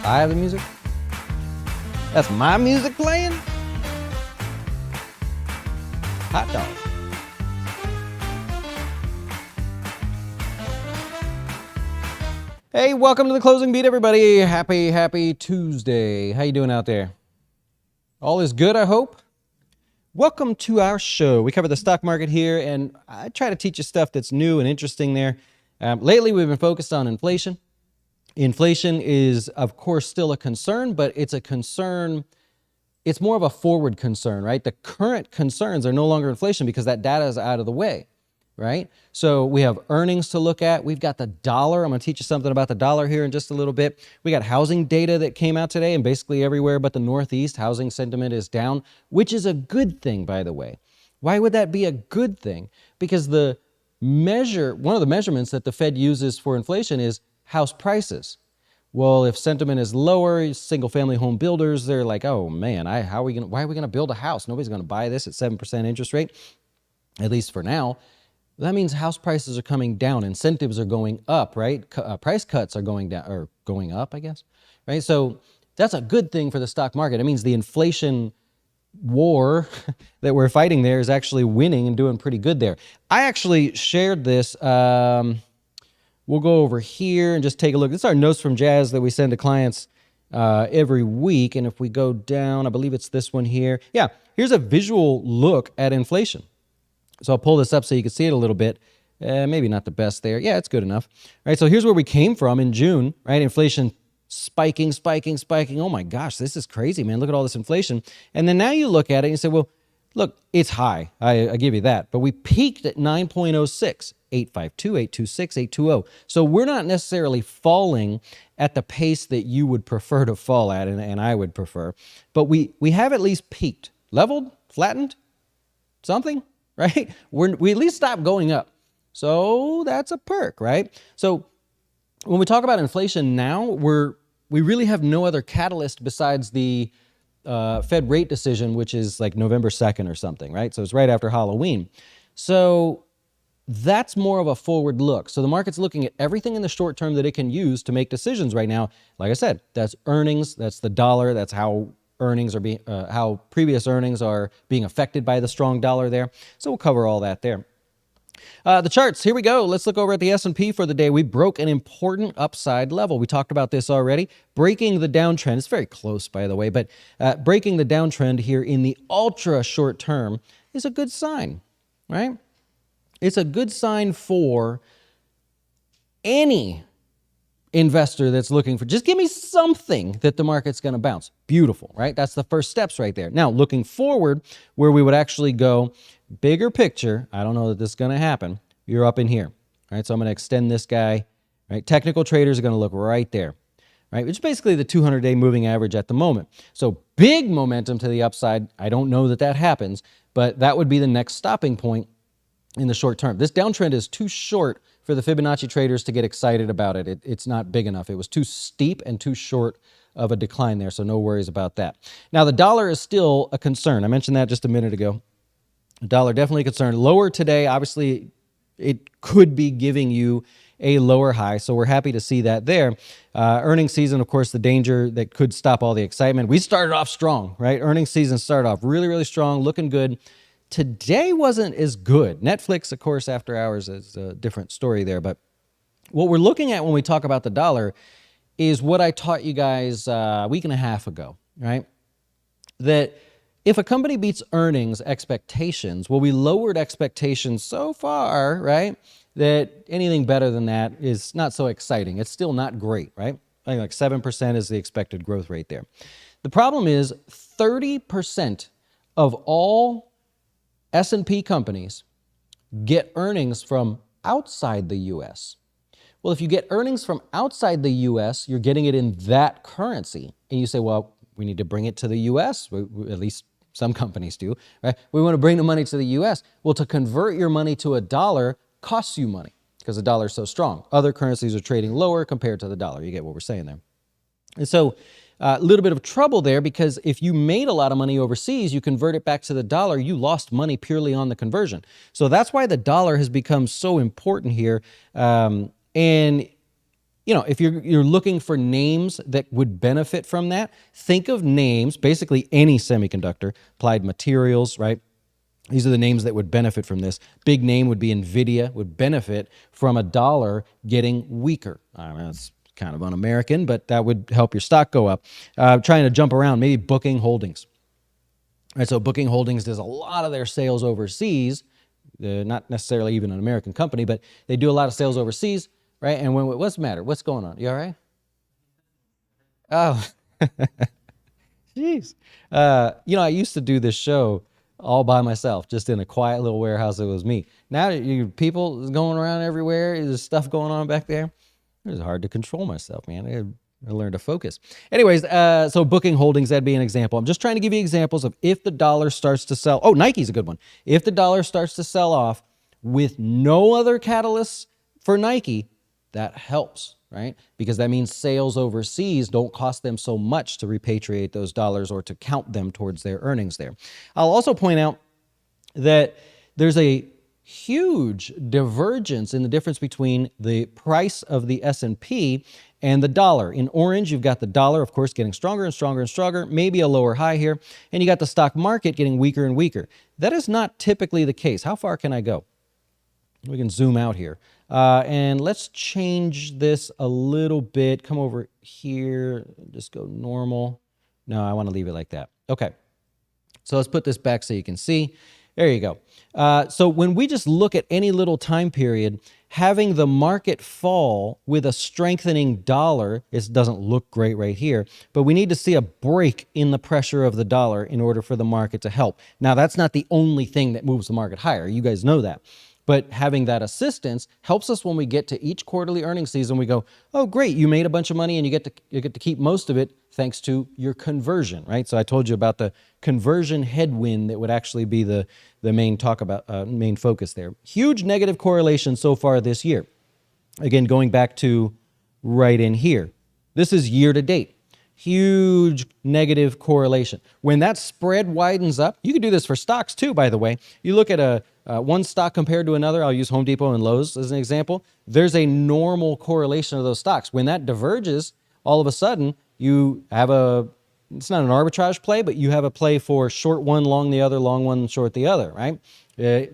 I have the music? That's my music playing? Hot dog. Hey, welcome to the Closing Beat, everybody. Happy Tuesday. How you doing out there? All is good, I hope. Welcome to our show. We cover the stock market here, and I try to teach you stuff that's new and interesting there. Lately, we've been focused on inflation. Inflation is, of course, still a concern, but it's a concern, it's more of a forward concern, right? The current concerns are no longer inflation because that data is out of the way, right? So we have earnings to look at. We've got the dollar. I'm going to teach you something about the dollar here in just a little bit. We got housing data that came out today, and basically everywhere but the Northeast, housing sentiment is down, which is a good thing, by the way. Why would that be a good thing? Because one of the measurements that the Fed uses for inflation is house prices. Well, if sentiment is lower, single-family home builders, they're like, oh man, why are we going to build a house? Nobody's going to buy this at 7% interest rate, at least for now. That means house prices are coming down, incentives are going up, right? Price cuts are going down, or going up, I guess, right? So that's a good thing for the stock market. It means the inflation war that we're fighting there is actually winning and doing pretty good there. I actually shared this. We'll go over here and just take a look. This is our notes from Jazz that we send to clients every week. And if we go down, I believe it's this one here. Yeah, here's a visual look at inflation. So I'll pull this up so you can see it a little bit. Maybe not the best there. Yeah, it's good enough. All right, so here's where we came from in June, right? Inflation spiking. Oh my gosh, this is crazy, man. Look at all this inflation. And then now you look at it and you say, well, look, it's high. I give you that. But we peaked at 9.06, 852, 826, 820. So we're not necessarily falling at the pace that you would prefer to fall at, and I would prefer. But we have at least peaked. Leveled? Flattened? Something? Right? We at least stopped going up. So that's a perk, right? So when we talk about inflation now, we really have no other catalyst besides the Fed rate decision, which is like November 2nd or something, right? So it's right after Halloween. So that's more of a forward look. So the market's looking at everything in the short term that it can use to make decisions right now. Like I said, that's earnings, that's the dollar, that's how earnings are being, how previous earnings are being affected by the strong dollar there. So we'll cover all that there. The charts, here we go. Let's look over at the S&P for the day. We broke an important upside level. We talked about this already. Breaking the downtrend, it's very close, by the way, but breaking the downtrend here in the ultra short term is a good sign, right? It's a good sign for any investor that's looking for, just give me something that the market's going to bounce. Beautiful, right? That's the first steps right there. Now, looking forward, where we would actually go, bigger picture, I don't know that this is going to happen. You're up in here, right? So I'm going to extend this guy, right? Technical traders are going to look right there, right? Which is basically the 200-day moving average at the moment. So big momentum to the upside. I don't know that that happens, but that would be the next stopping point in the short term. This downtrend is too short for the Fibonacci traders to get excited about it. It's not big enough. It was too steep and too short of a decline there, so no worries about that. Now, the dollar is still a concern. I mentioned that just a minute ago. The dollar definitely a concern. Lower today, obviously, it could be giving you a lower high, so we're happy to see that there. Earnings season, of course, the danger that could stop all the excitement. We started off strong, right? Earnings season started off really strong, looking good. Today wasn't as good. Netflix, of course, after hours is a different story there. But what we're looking at when we talk about the dollar is what I taught you guys a week and a half ago, right? That if a company beats earnings expectations, well, we lowered expectations so far, right, that anything better than that is not so exciting. It's still not great, right? I think like 7% is the expected growth rate there. The problem is 30% of all S&P companies get earnings from outside the U.S. Well, if you get earnings from outside the U.S., you're getting it in that currency. And you say, well, we need to bring it to the U.S. At least some companies do, right? We want to bring the money to the U.S. Well, to convert your money to a dollar costs you money because the dollar is so strong. Other currencies are trading lower compared to the dollar. You get what we're saying there. And so a little bit of trouble there because if you made a lot of money overseas, you convert it back to the dollar, you lost money purely on the conversion. So that's why the dollar has become so important here. And if you're looking for names that would benefit from that, think of names, basically any semiconductor, Applied Materials, right? These are the names that would benefit from this. Big name would be NVIDIA, would benefit from a dollar getting weaker. I mean, that's kind of un-American, but that would help your stock go up. Trying to jump around, maybe Booking Holdings. Right, so Booking Holdings does a lot of their sales overseas, not necessarily even an American company, but they do a lot of sales overseas, right? And what's the matter? What's going on? You all right? Oh, jeez. I used to do this show all by myself, just in a quiet little warehouse. It was me. Now people going around everywhere. There's stuff going on back there. It was hard to control myself, man. I learned to focus. Anyways, so Booking Holdings, that'd be an example. I'm just trying to give you examples of if the dollar starts to sell. Oh, Nike's a good one. If the dollar starts to sell off with no other catalysts for Nike, that helps, right? Because that means sales overseas don't cost them so much to repatriate those dollars or to count them towards their earnings there. I'll also point out that there's a huge divergence in the difference between the price of the S&P and the dollar. In orange, you've got the dollar, of course, getting stronger and stronger and stronger, maybe a lower high here, and you got the stock market getting weaker and weaker. That is not typically the case. How far can I go? We can zoom out here. And let's change this a little bit. Come over here, just go normal. No, I want to leave it like that. Okay. So let's put this back so you can see. There you go. So when we just look at any little time period, having the market fall with a strengthening dollar, it doesn't look great right here, but we need to see a break in the pressure of the dollar in order for the market to help. Now, that's not the only thing that moves the market higher. You guys know that. But having that assistance helps us when we get to each quarterly earnings season. We go, oh, great, you made a bunch of money and you get to keep most of it thanks to your conversion, right? So I told you about the conversion headwind that would actually be the main main focus there. Huge negative correlation so far this year. Again, going back to right in here. This is year to date. Huge negative correlation. When that spread widens up, you can do this for stocks too, by the way. You look at one stock compared to another. I'll use Home Depot and Lowe's as an example. There's a normal correlation of those stocks. When that diverges, all of a sudden you have it's not an arbitrage play, but you have a play for short one, long the other, long one, short the other, right?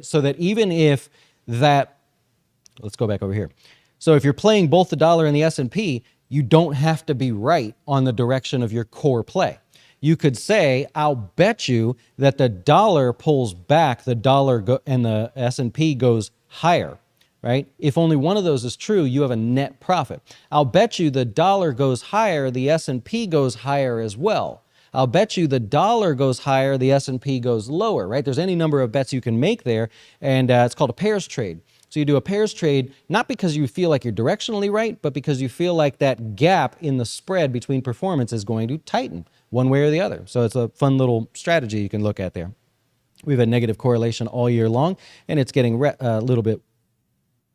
So that even if let's go back over here. So if you're playing both the dollar and the S&P, you don't have to be right on the direction of your core play. You could say, I'll bet you that the dollar pulls back, and the S&P goes higher, right? If only one of those is true, you have a net profit. I'll bet you the dollar goes higher, the S&P goes higher as well. I'll bet you the dollar goes higher, the S&P goes lower, right? There's any number of bets you can make there, and it's called a pairs trade. So you do a pairs trade, not because you feel like you're directionally right, but because you feel like that gap in the spread between performance is going to tighten one way or the other. So it's a fun little strategy you can look at there. We've had negative correlation all year long, and it's getting a little bit,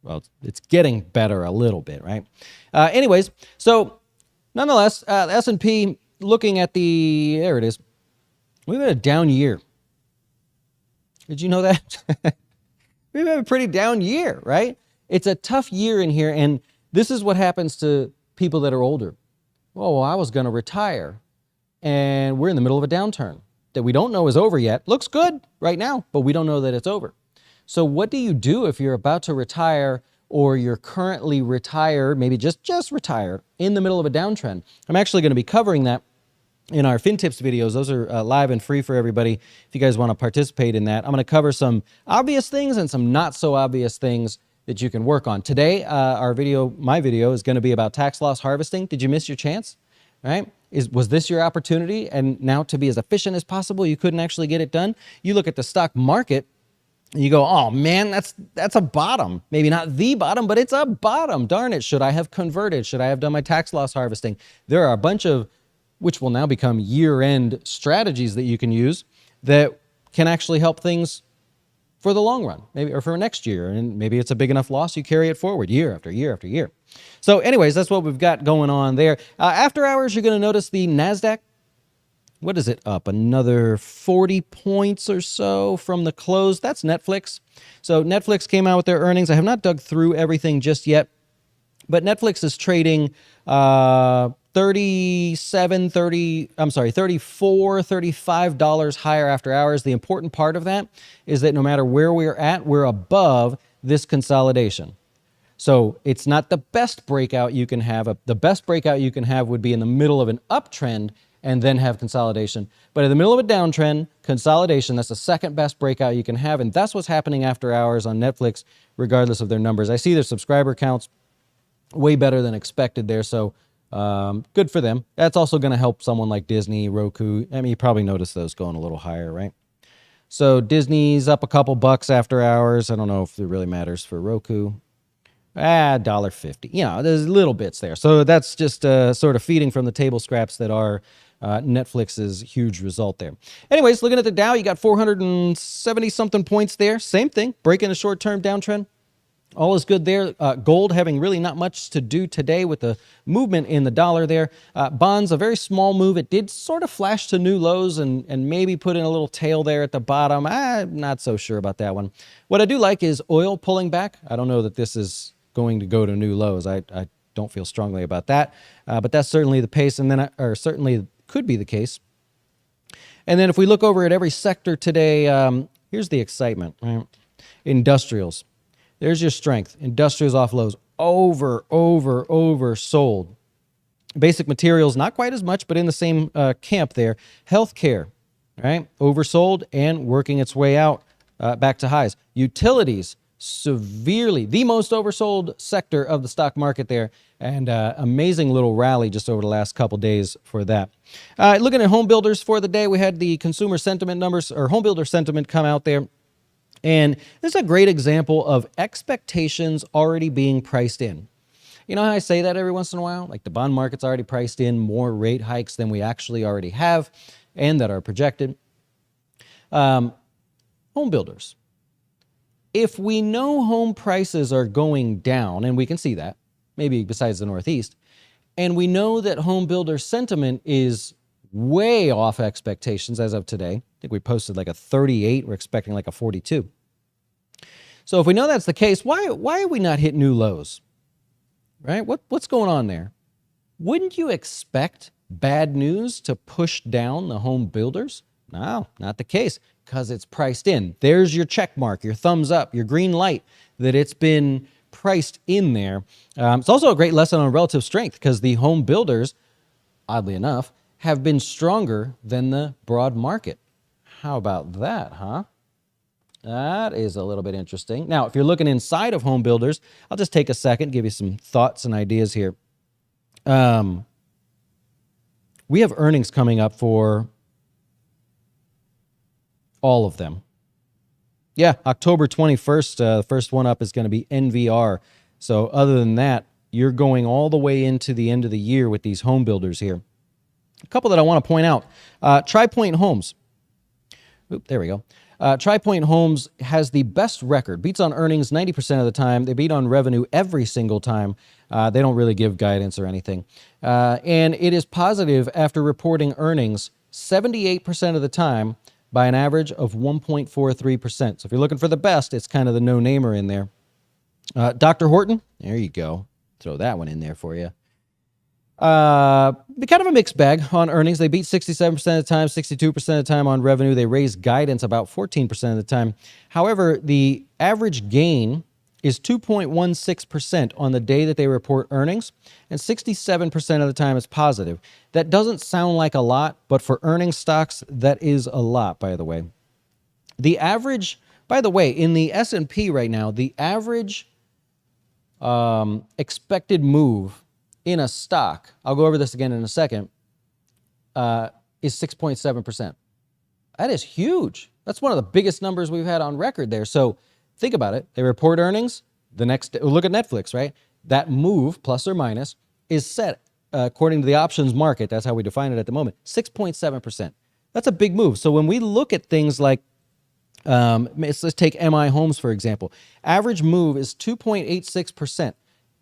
well, it's getting better a little bit, right? Anyways, so nonetheless, S&P, looking at there it is. We've had a down year. Did you know that? We've had a pretty down year, right? It's a tough year in here, and this is what happens to people that are older. Well, I was going to retire, and we're in the middle of a downturn that we don't know is over yet. Looks good right now, but we don't know that it's over. So what do you do if you're about to retire or you're currently retired, maybe just retired, in the middle of a downtrend? I'm actually going to be covering that in our FinTips videos. Those are live and free for everybody if you guys want to participate in that. I'm going to cover some obvious things and some not so obvious things that you can work on. Today, my video is going to be about tax loss harvesting. Did you miss your chance? Right? Was this your opportunity? And now to be as efficient as possible, you couldn't actually get it done? You look at the stock market, and you go, oh man, that's a bottom. Maybe not the bottom, but it's a bottom. Darn it, should I have converted? Should I have done my tax loss harvesting? There are a bunch of, which will now become year-end strategies that you can use that can actually help things for the long run, maybe, or for next year. And maybe it's a big enough loss, you carry it forward year after year after year. So anyways, that's what we've got going on there. After hours, you're going to notice the NASDAQ. What is it up? Another 40 points or so from the close. That's Netflix. So Netflix came out with their earnings. I have not dug through everything just yet, But Netflix is trading 37, 30, I'm sorry, $34, $35 higher after hours. The important part of that is that no matter where we're at, we're above this consolidation. So it's not the best breakout you can have. The best breakout you can have would be in the middle of an uptrend and then have consolidation. But in the middle of a downtrend, consolidation, that's the second best breakout you can have. And that's what's happening after hours on Netflix, regardless of their numbers. I see their subscriber counts way better than expected there. So good for them. That's also going to help someone like Disney, Roku. I mean, you probably noticed those going a little higher, right? So Disney's up a couple bucks after hours. I don't know if it really matters for Roku. $1.50. You know, there's little bits there. So that's just sort of feeding from the table scraps that are Netflix's huge result there. Anyways, looking at the Dow, you got 470-something points there. Same thing, breaking a short-term downtrend. All is good there. Gold having really not much to do today with the movement in the dollar there. Bonds, a very small move. It did sort of flash to new lows and maybe put in a little tail there at the bottom. I'm not so sure about that one. What I do like is oil pulling back. I don't know that this is going to go to new lows. I don't feel strongly about that. But that's certainly the pace, and then or certainly could be the case. And then if we look over at every sector today, here's the excitement. Right? Industrials. There's your strength. Industrials off lows. Oversold. Basic materials, not quite as much, but in the same camp there. Healthcare, right? Oversold and working its way out back to highs. Utilities, severely, the most oversold sector of the stock market there. And amazing little rally just over the last couple days for that. Looking at home builders for the day, we had the consumer sentiment numbers, or home builder sentiment come out there. And this is a great example of expectations already being priced in. You know how I say that every once in a while? Like the bond market's already priced in more rate hikes than we actually already have and that are projected. Home builders. If we know home prices are going down, and we can see that, maybe besides the Northeast, and we know that home builder sentiment is way off expectations as of today. I think we posted like a 38. We're expecting like a 42. So if we know that's the case, why are we not hitting new lows? Right? What's going on there? Wouldn't you expect bad news to push down the home builders? No, not the case, because it's priced in. There's your check mark, your thumbs up, your green light that it's been priced in there. It's also a great lesson on relative strength, because the home builders, oddly enough, have been stronger than the broad market. How about that, huh? That is a little bit interesting. Now, if you're looking inside of home builders, I'll just take a second, give you some thoughts and ideas here. We have earnings coming up for all of them. Yeah, October 21st, the first one up is going to be NVR. So other than that, you're going all the way into the end of the year with these home builders here. A couple that I want to point out. Pointe Homes. There we go. Pointe Homes has the best record. Beats on earnings 90% of the time. They beat on revenue every single time. They don't really give guidance or anything. And it is positive after reporting earnings 78% of the time by an average of 1.43%. So if you're looking for the best, it's kind of the no-namer in there. Dr. Horton, there you go. Throw that one in there for you. Kind of a mixed bag on earnings. They beat 67% of the time, 62% of the time on revenue. They raised guidance about 14% of the time. However, the average gain is 2.16% on the day that they report earnings, and 67% of the time it's positive. That doesn't sound like a lot, but for earnings stocks, that is a lot, by the way. The average, by the way, in the S&P right now, the average expected move in a stock, I'll go over this again in a second, is 6.7%. That is huge. That's one of the biggest numbers we've had on record there. So think about it. They report earnings. The next day, look at Netflix, right? That move, plus or minus, is set according to the options market. That's how we define it at the moment. 6.7%. That's a big move. So when we look at things like, let's take MI Homes, for example. Average move is 2.86%.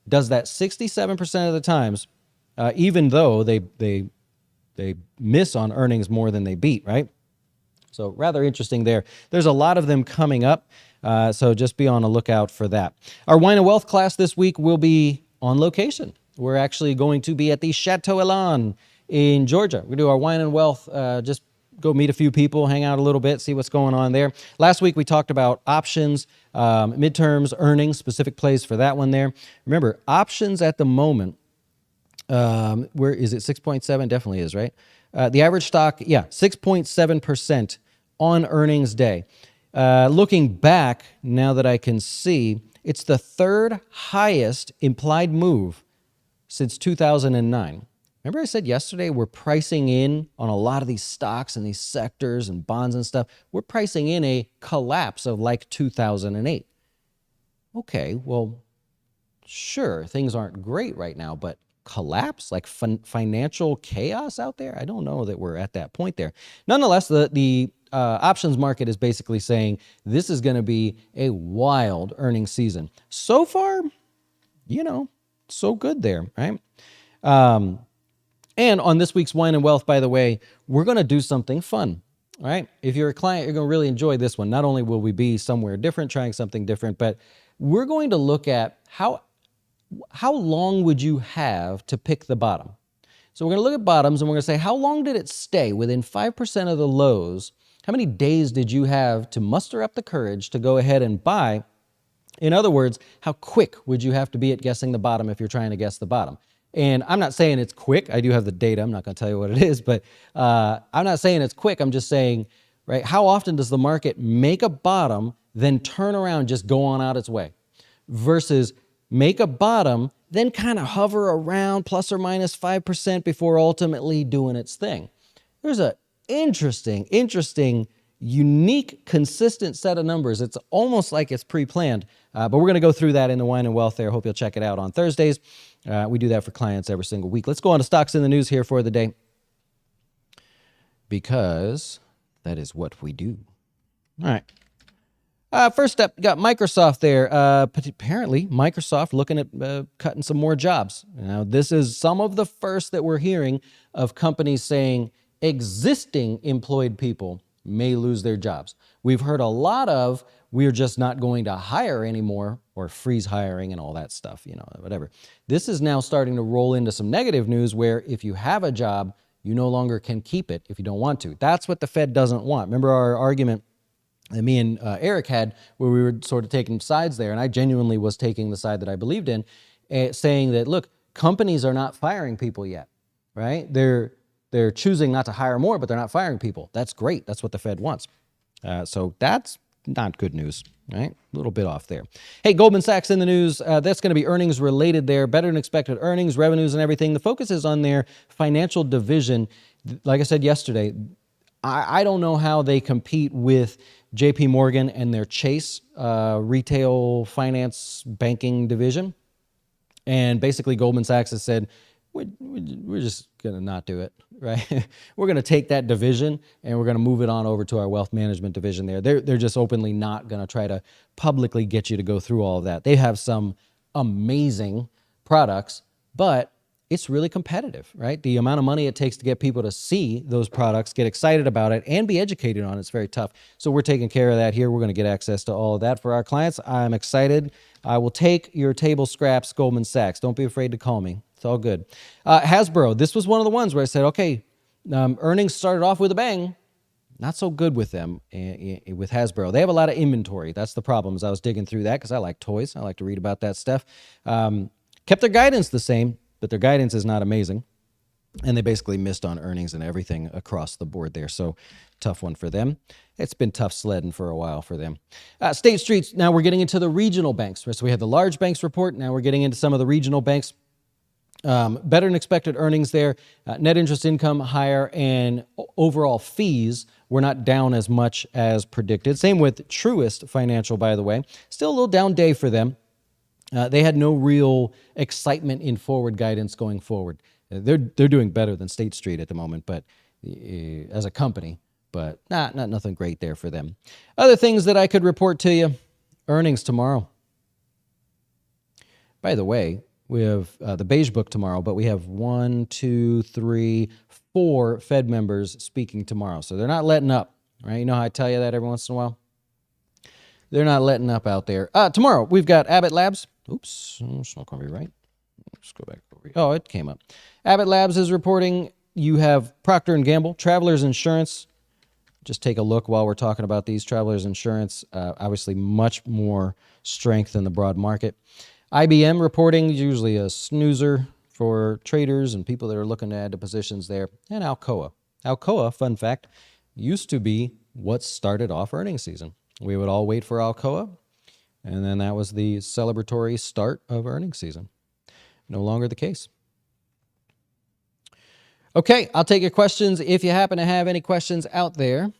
Does that 67% of the times, even though they miss on earnings more than they beat, right? So rather interesting there. There's a lot of them coming up, so just be on the lookout for that. Our Wine and Wealth class this week will be on location. We're actually going to be at the Chateau Elan in Georgia. We're going to do our Wine and Wealth, just go meet a few people, hang out a little bit, see what's going on there. Last week we talked about options, midterms, earnings, specific plays for that one there. Remember, options at the moment, where is it? 6.7? Definitely is, right? The average stock, 6.7% on earnings day. Looking back, now that I can see, it's the third highest implied move since 2009. Remember I said yesterday we're pricing in on a lot of these stocks and these sectors and bonds and stuff. We're pricing in a collapse of like 2008. Okay, well, sure, things aren't great right now, but collapse, like financial chaos out there? I don't know that we're at that point there. Nonetheless, the options market is basically saying this is going to be a wild earnings season. So far, so good there, right? And on this week's Wine and Wealth, by the way, we're going to do something fun, right? If you're a client, you're going to really enjoy this one. Not only will we be somewhere different, trying something different, but we're going to look at how long would you have to pick the bottom? So we're going to look at bottoms and we're going to say, how long did it stay within 5% of the lows? How many days did you have to muster up the courage to go ahead and buy? In other words, how quick would you have to be at guessing the bottom if you're trying to guess the bottom? And I'm not saying it's quick. I do have the data. I'm not going to tell you what it is, but I'm not saying it's quick. I'm just saying, right, how often does the market make a bottom, then turn around, just go on out its way, versus make a bottom, then kind of hover around plus or minus 5% before ultimately doing its thing? There's an interesting, unique, consistent set of numbers. It's almost like it's pre-planned, but we're going to go through that in the Wine and Wealth there. Hope you'll check it out on Thursdays. We do that for clients every single week. Let's go on to stocks in the news here for the day, because that is what we do. All right. First up, got Microsoft there. Apparently, Microsoft looking at cutting some more jobs. Now, this is some of the first that we're hearing of companies saying existing employed people may lose their jobs. We've heard a lot of, we're just not going to hire anymore, or freeze hiring and all that stuff, whatever. This is now starting to roll into some negative news where if you have a job, you no longer can keep it if you don't want to. That's what the Fed doesn't want. Remember our argument that me and Eric had, where we were sort of taking sides there, and I genuinely was taking the side that I believed in, saying that, look, companies are not firing people yet, right? They're choosing not to hire more, but they're not firing people. That's great. That's what the Fed wants. So that's not good news, right? A little bit off there. Hey, Goldman Sachs in the news. That's going to be earnings related there. Better than expected earnings, revenues, and everything. The focus is on their financial division. Like I said yesterday, I don't know how they compete with JP Morgan and their Chase retail finance banking division. And basically Goldman Sachs has said, we're just going to not do it, right? We're going to take that division and we're going to move it on over to our wealth management division there. They're just openly not going to try to publicly get you to go through all of that. They have some amazing products, but it's really competitive, right? The amount of money it takes to get people to see those products, get excited about it, and be educated on it's very tough. So we're taking care of that here. We're going to get access to all of that for our clients. I'm excited. I will take your table scraps, Goldman Sachs. Don't be afraid to call me. It's all good. Hasbro, this was one of the ones where I said, okay, earnings started off with a bang. Not so good with them, with Hasbro. They have a lot of inventory. That's the problem, as I was digging through that, because I like toys. I like to read about that stuff. Kept their guidance the same, but their guidance is not amazing. And they basically missed on earnings and everything across the board there. So tough one for them. It's been tough sledding for a while for them. State Street, now we're getting into the regional banks. So we had the large banks report. Now we're getting into some of the regional banks. Better than expected earnings there. Net interest income higher, and overall fees were not down as much as predicted. Same with Truist Financial, by the way. Still a little down day for them. They had no real excitement in forward guidance going forward. They're doing better than State Street at the moment, but as a company, but not nothing great there for them. Other things that I could report to you: earnings tomorrow. By the way, we have the Beige Book tomorrow, but we have 1, 2, 3, 4 Fed members speaking tomorrow. So they're not letting up, right? You know how I tell you that every once in a while? They're not letting up out there. Tomorrow, we've got Abbott Labs. Oops, it's not going to be right. let's go back over here. Oh, it came up. Abbott Labs is reporting. You have Procter & Gamble, Travelers Insurance. Just take a look while we're talking about these. Travelers Insurance, obviously much more strength in the broad market. IBM reporting, usually a snoozer for traders and people that are looking to add to positions there. And Alcoa. Alcoa, fun fact, used to be what started off earnings season. We would all wait for Alcoa, and then that was the celebratory start of earnings season. No longer the case. Okay, I'll take your questions if you happen to have any questions out there.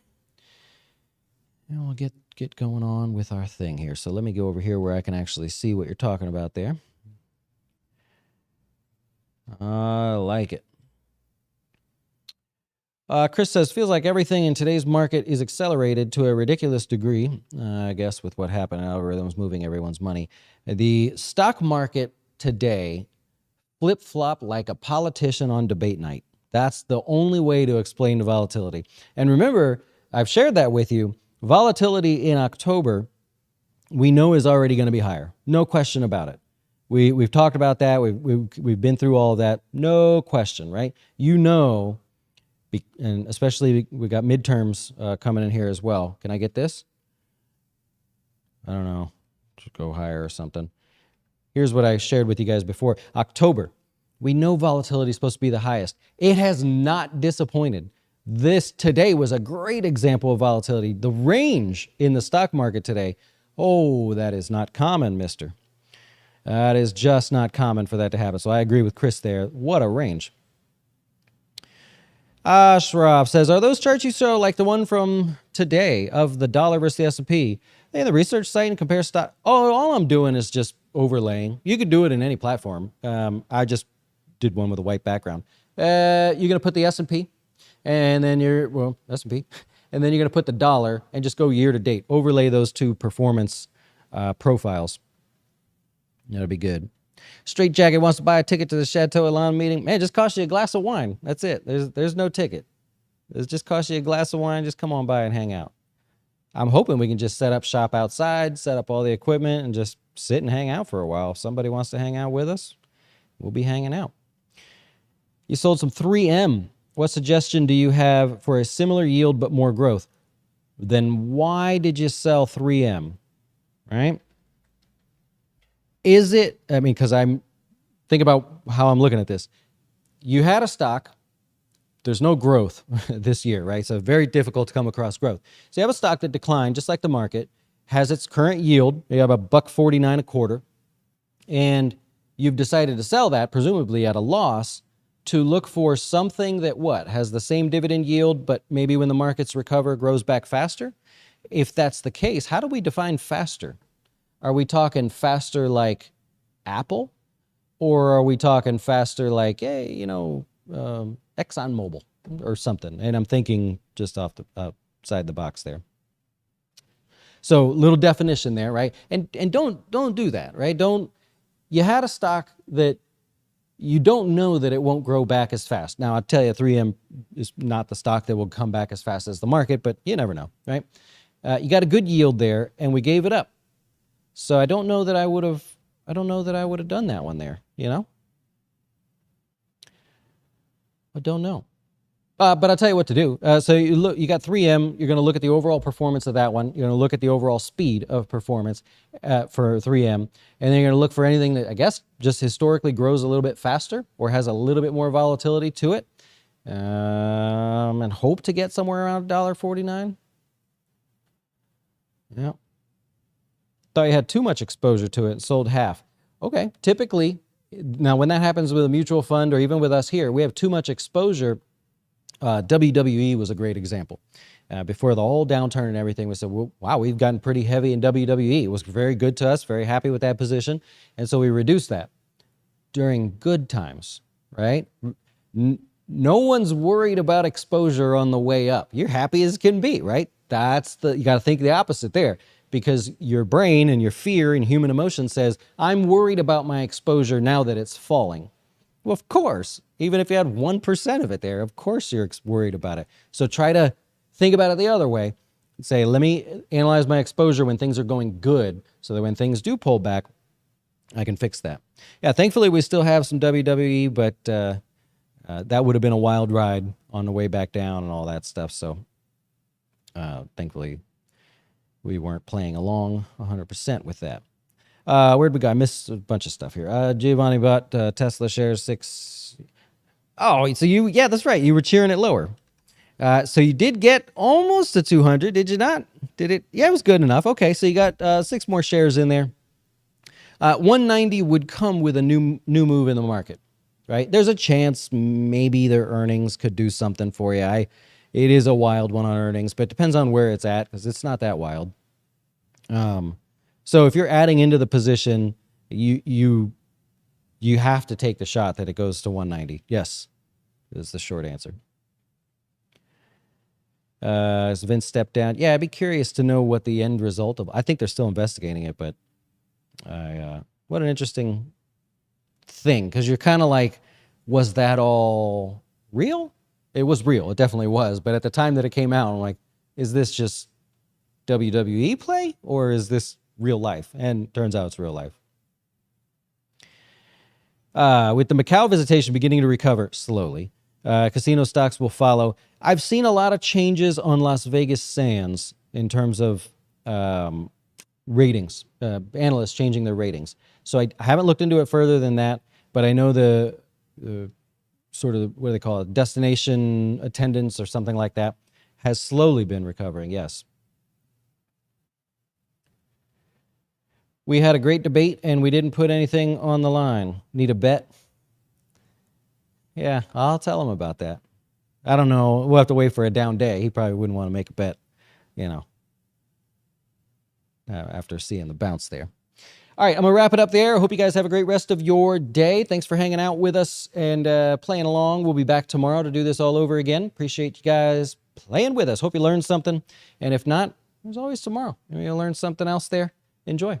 And we'll get going on with our thing here. So let me go over here where I can actually see what you're talking about there. I like it. Chris says, feels like everything in today's market is accelerated to a ridiculous degree, I guess with what happened, algorithms moving everyone's money. The stock market today flip-flop like a politician on debate night. That's the only way to explain the volatility. And remember, I've shared that with you. Volatility in October, we know is already going to be higher. No question about it. We've talked about that. We've been through all of that. No question, right? You know, and especially we got midterms coming in here as well. Can I get this? I don't know. Just go higher or something. Here's what I shared with you guys before. October, we know volatility is supposed to be the highest. It has not disappointed. This today was a great example of volatility. The range in the stock market today, oh, that is not common, mister. That is just not common for that to happen. So I agree with Chris there. What a range. Ashraf says, are those charts you show like the one from today of the dollar versus the S&P? They have the research site and compare stock. Oh, all I'm doing is just overlaying. You could do it in any platform. I just did one with a white background. You're going to put the S&P and then S&P, and then you're going to put the dollar and just go year to date. Overlay those two performance profiles. That'll be good. Straight Jacket wants to buy a ticket to the Chateau Elan meeting. Man, it just costs you a glass of wine. That's it. There's no ticket. It just costs you a glass of wine. Just come on by and hang out. I'm hoping we can just set up shop outside, set up all the equipment, and just sit and hang out for a while. If somebody wants to hang out with us, we'll be hanging out. You sold some 3M. What suggestion do you have for a similar yield but more growth? Then why did you sell 3M? Right? Is it, because think about how I'm looking at this. You had a stock, there's no growth this year, right? So very difficult to come across growth. So you have a stock that declined, just like the market, has its current yield, you have $1.49 a quarter, and you've decided to sell that, presumably at a loss, to look for something that has the same dividend yield, but maybe when the markets recover, grows back faster? If that's the case, how do we define faster? Are we talking faster like Apple? Or are we talking faster like, ExxonMobil or something? And I'm thinking just outside the box there. So little definition there, right? And don't do that, right? You had a stock that you don't know that it won't grow back as fast. Now, I'll tell you, 3M is not the stock that will come back as fast as the market, but you never know, right? You got a good yield there, and we gave it up. So I don't know that I would have done that one there, I don't know. But I'll tell you what to do. So you got 3M, you're going to look at the overall performance of that one. You're going to look at the overall speed of performance for 3M. And then you're going to look for anything that, I guess, just historically grows a little bit faster or has a little bit more volatility to it. And hope to get somewhere around $1.49. Yeah. Thought you had too much exposure to it, sold half. Okay, typically, now when that happens with a mutual fund or even with us here, we have too much exposure. WWE was a great example. Before the whole downturn and everything, we said, well, wow, we've gotten pretty heavy in WWE. It was very good to us, very happy with that position. And so we reduced that during good times, right? No one's worried about exposure on the way up. You're happy as can be, right? You got to think the opposite there. Because your brain and your fear and human emotion says, I'm worried about my exposure now that it's falling. Well, of course, even if you had 1% of it there, of course you're worried about it. So try to think about it the other way. Say, let me analyze my exposure when things are going good so that when things do pull back, I can fix that. Yeah, thankfully we still have some WWE, but that would have been a wild ride on the way back down and all that stuff. So thankfully we weren't playing along 100% with that. Where'd we go? I missed a bunch of stuff here. Giovanni bought Tesla shares 6. Oh, so yeah, that's right. You were cheering it lower. So you did get almost to 200, did you not? Did it? Yeah, it was good enough. Okay, so you got 6 more shares in there. 190 would come with a new move in the market, right? There's a chance maybe their earnings could do something for you. It is a wild one on earnings, but it depends on where it's at because it's not that wild. So if you're adding into the position, you have to take the shot that it goes to 190. Yes, is the short answer. Has Vince stepped down? Yeah, I'd be curious to know what the end result of. I think they're still investigating it, but what an interesting thing, because you're kind of like, was that all real? It was real. It definitely was. But at the time that it came out, I'm like, is this just WWE play or is this real life? And turns out it's real life. With the Macau visitation beginning to recover slowly, casino stocks will follow. I've seen a lot of changes on Las Vegas Sands in terms of ratings, analysts changing their ratings. So I haven't looked into it further than that, but I know the sort of, what do they call it, destination attendance or something like that has slowly been recovering, yes. We had a great debate and we didn't put anything on the line. Need a bet? Yeah, I'll tell him about that. I don't know. We'll have to wait for a down day. He probably wouldn't want to make a bet, after seeing the bounce there. All right, I'm going to wrap it up there. I hope you guys have a great rest of your day. Thanks for hanging out with us and playing along. We'll be back tomorrow to do this all over again. Appreciate you guys playing with us. Hope you learned something. And if not, there's always tomorrow. Maybe you'll learn something else there. Enjoy.